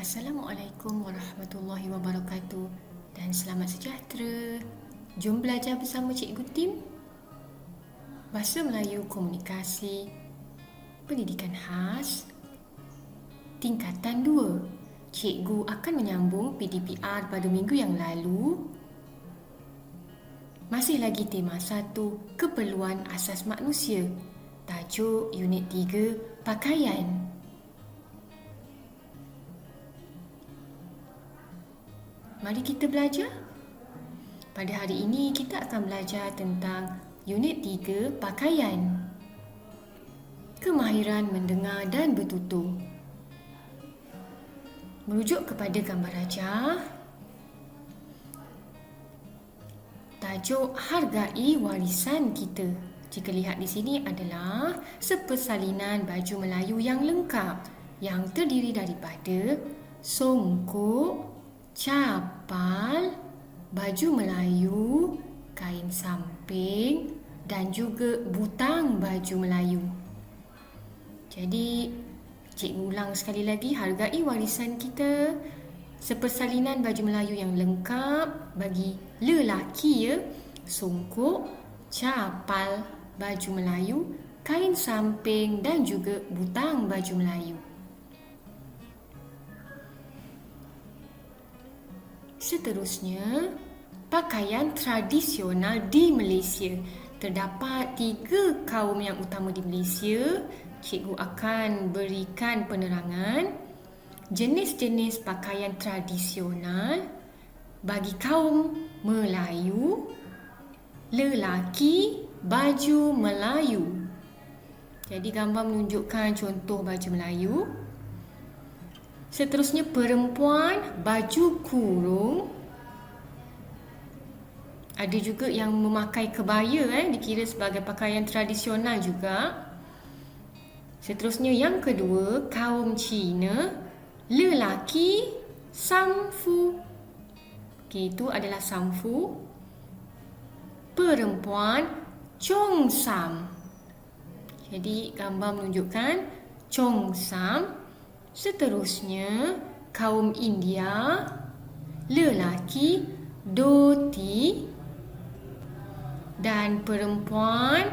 Assalamualaikum warahmatullahi wabarakatuh dan selamat sejahtera. Jom belajar bersama Cikgu Tim. Bahasa Melayu Komunikasi Pendidikan Khas Tingkatan 2. Cikgu akan menyambung PDPR pada minggu yang lalu. Masih lagi tema 1, Keperluan Asas Manusia. Tajuk Unit 3, Pakaian. Mari kita belajar. Pada hari ini kita akan belajar tentang Unit 3, Pakaian. Kemahiran mendengar dan bertutur. Merujuk kepada gambar rajah, tajuk Hargai Warisan Kita. Jika lihat di sini adalah sepersalinan baju Melayu yang lengkap yang terdiri daripada songkok, capal, baju Melayu, kain samping dan juga butang baju Melayu. Jadi, cikgu ulang sekali lagi, hargai warisan kita. Sepersalinan baju Melayu yang lengkap bagi lelaki ya. Songkok, capal, baju Melayu, kain samping dan juga butang baju Melayu. Seterusnya, pakaian tradisional di Malaysia. Terdapat 3 kaum yang utama di Malaysia. Cikgu akan berikan penerangan jenis-jenis pakaian tradisional bagi kaum Melayu, lelaki, baju Melayu. Jadi gambar menunjukkan contoh baju Melayu. Seterusnya perempuan, baju kurung. Ada juga yang memakai kebaya, dikira sebagai pakaian tradisional juga. Seterusnya yang kedua, kaum Cina, lelaki, samfu. Itu adalah samfu. Perempuan, chongsam. Jadi gambar menunjukkan chongsam. Seterusnya, kaum India, lelaki, dhoti dan perempuan,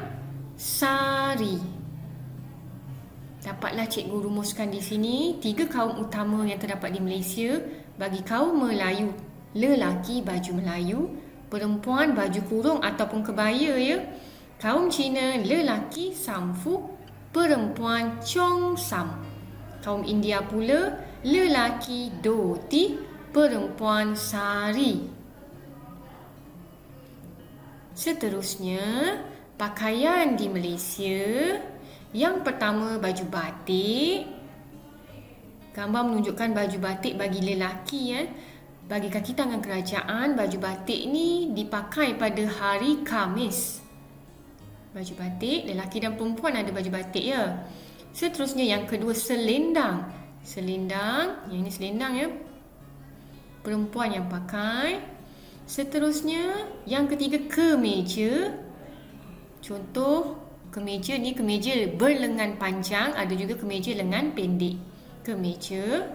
sari. Dapatlah cikgu rumuskan di sini 3 kaum utama yang terdapat di Malaysia. Bagi kaum Melayu, lelaki, baju Melayu, perempuan, baju kurung ataupun kebaya ya. Kaum Cina, lelaki, samfu, perempuan, chongsam. Kaum India pula, lelaki dhoti, perempuan sari. Seterusnya, pakaian di Malaysia. Yang pertama, baju batik. Gambar menunjukkan baju batik bagi lelaki Bagi kaki tangan kerajaan, baju batik ni dipakai pada hari Khamis. Baju batik, lelaki dan perempuan ada baju batik ya. Seterusnya yang kedua, selendang. Selendang, yang ini selendang ya. Perempuan yang pakai. Seterusnya, yang ketiga, kemeja. Contoh, kemeja ni kemeja berlengan panjang, ada juga kemeja lengan pendek. Kemeja.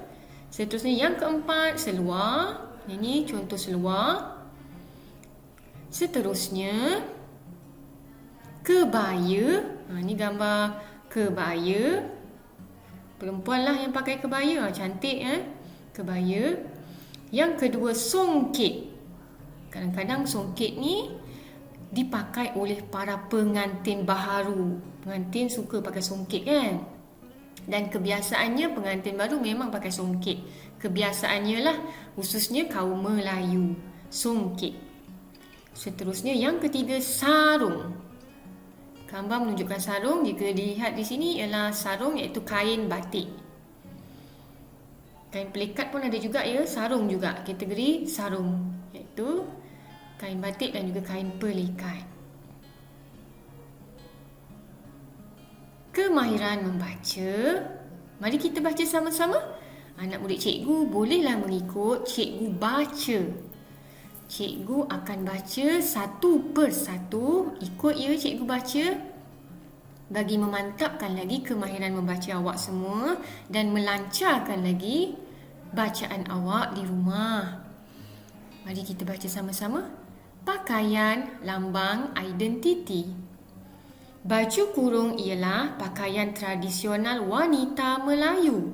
Seterusnya yang keempat, seluar. Ini contoh seluar. Seterusnya, kebaya. Ini gambar kebaya. Perempuanlah yang pakai kebaya. Cantik kebaya. Yang kedua, songket. Kadang-kadang songket ni dipakai oleh para pengantin baharu. Pengantin suka pakai songket Dan kebiasaannya pengantin baru memang pakai songket. Kebiasaannya lah, khususnya kaum Melayu. Songket. Seterusnya yang ketiga, sarung. Gambar menunjukkan sarung. Jika dilihat di sini ialah sarung iaitu kain batik. Kain pelikat pun ada juga ya, sarung juga. Kategori sarung iaitu kain batik dan juga kain pelikat. Kemahiran membaca. Mari kita baca sama-sama. Anak murid cikgu bolehlah mengikut cikgu baca. Cikgu akan baca satu persatu. Ikut ya cikgu baca. bagi memantapkan lagi kemahiran membaca awak semua dan melancarkan lagi bacaan awak di rumah. Mari kita baca sama-sama. Pakaian lambang identiti. Baju kurung ialah pakaian tradisional wanita Melayu.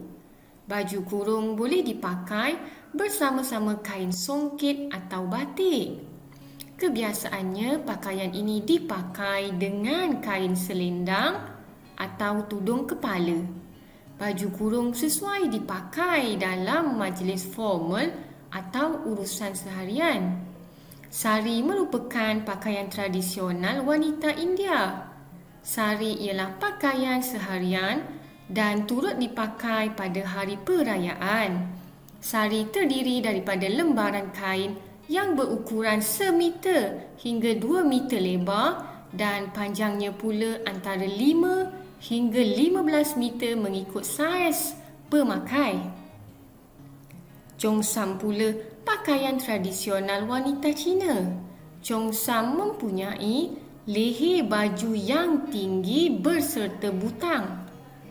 Baju kurung boleh dipakai bersama-sama kain songket atau batik. Kebiasaannya pakaian ini dipakai dengan kain selendang atau tudung kepala. Baju kurung sesuai dipakai dalam majlis formal atau urusan seharian. Sari merupakan pakaian tradisional wanita India. Sari ialah pakaian seharian dan turut dipakai pada hari perayaan. Sari terdiri daripada lembaran kain yang berukuran semeter hingga 2 meter lebar dan panjangnya pula antara 5 hingga 15 meter mengikut saiz pemakai. Cheongsam pula pakaian tradisional wanita Cina. Cheongsam mempunyai leher baju yang tinggi berserta butang.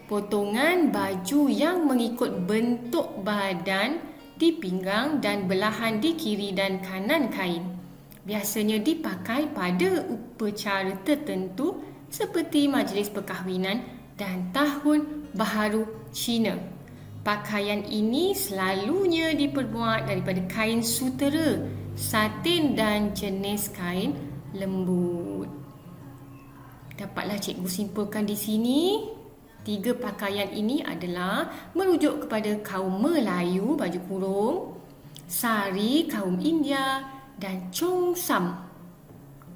Potongan baju yang mengikut bentuk badan di pinggang dan belahan di kiri dan kanan kain. Biasanya dipakai pada upacara tertentu seperti majlis perkahwinan dan Tahun Baharu Cina. Pakaian ini selalunya diperbuat daripada kain sutera, satin dan jenis kain lembut. Dapatlah cikgu simpulkan di sini, 3 pakaian ini adalah merujuk kepada kaum Melayu, baju kurung, sari, kaum India dan cheongsam,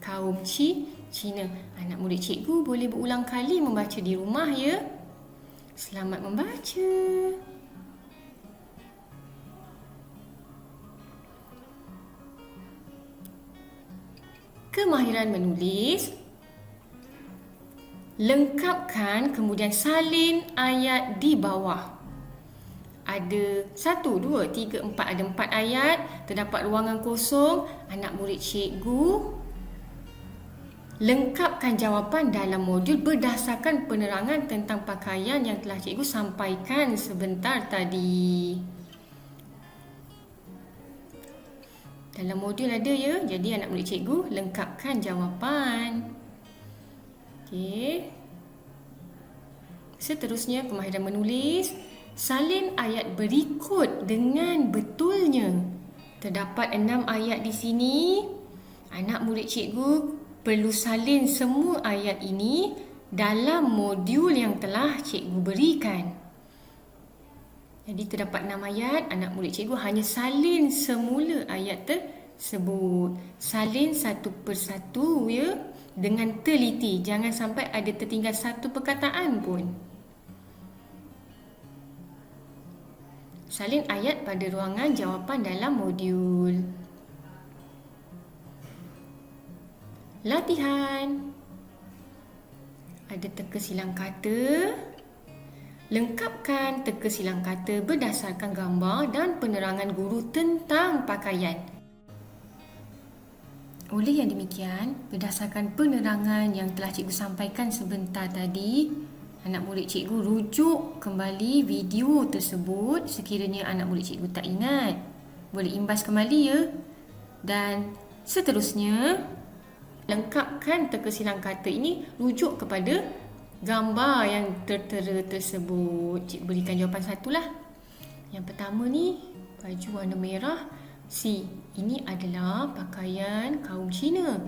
kaum Cina. Anak murid cikgu boleh berulang kali membaca di rumah ya. Selamat membaca. Kemahiran menulis. Lengkapkan kemudian salin ayat di bawah. Ada 1, 2, 3, 4. Ada 4 ayat. Terdapat ruangan kosong. Anak murid cikgu lengkapkan jawapan dalam modul berdasarkan penerangan tentang pakaian yang telah cikgu sampaikan sebentar tadi. Dalam modul ada ya. Jadi anak murid cikgu lengkapkan jawapan. Okey. Seterusnya kemahiran menulis. Salin ayat berikut dengan betulnya. Terdapat 6 ayat di sini. Anak murid cikgu perlu salin semua ayat ini dalam modul yang telah cikgu berikan. Jadi terdapat 6 ayat. Anak murid cikgu hanya salin semula ayat tersebut. Salin satu persatu ya. Dengan teliti, jangan sampai ada tertinggal satu perkataan pun. Salin ayat pada ruangan jawapan dalam modul. Latihan. Ada teka silang kata. Lengkapkan teka silang kata berdasarkan gambar dan penerangan guru tentang pakaian. Oleh yang demikian, berdasarkan penerangan yang telah cikgu sampaikan sebentar tadi, anak murid cikgu rujuk kembali video tersebut sekiranya anak murid cikgu tak ingat. Boleh imbas kembali ya. Dan seterusnya, lengkapkan teka silang kata ini rujuk kepada gambar yang tertera tersebut. Cikgu berikan jawapan satulah. Yang pertama ni, baju warna merah. C. Ini adalah pakaian kaum Cina.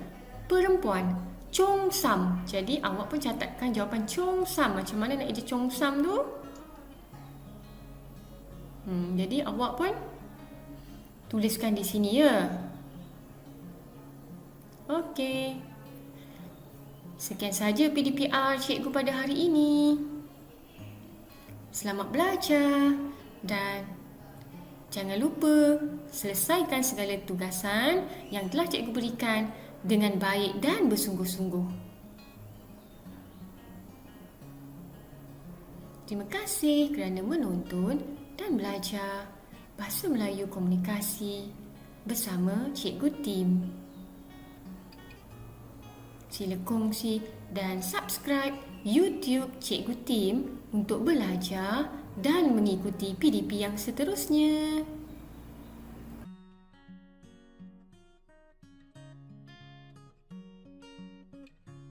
Perempuan. Cheongsam. Jadi awak pun catatkan jawapan cheongsam. Macam mana nak eja cheongsam tu? Jadi awak pun tuliskan di sini ya. Okey. Sekian saja PDPR cikgu pada hari ini. Selamat belajar dan jangan lupa selesaikan segala tugasan yang telah cikgu berikan dengan baik dan bersungguh-sungguh. Terima kasih kerana menonton dan belajar Bahasa Melayu Komunikasi bersama Cikgu Tim. sila kongsi dan subscribe YouTube Cikgu Tim untuk belajar dan mengikuti PDP yang seterusnya.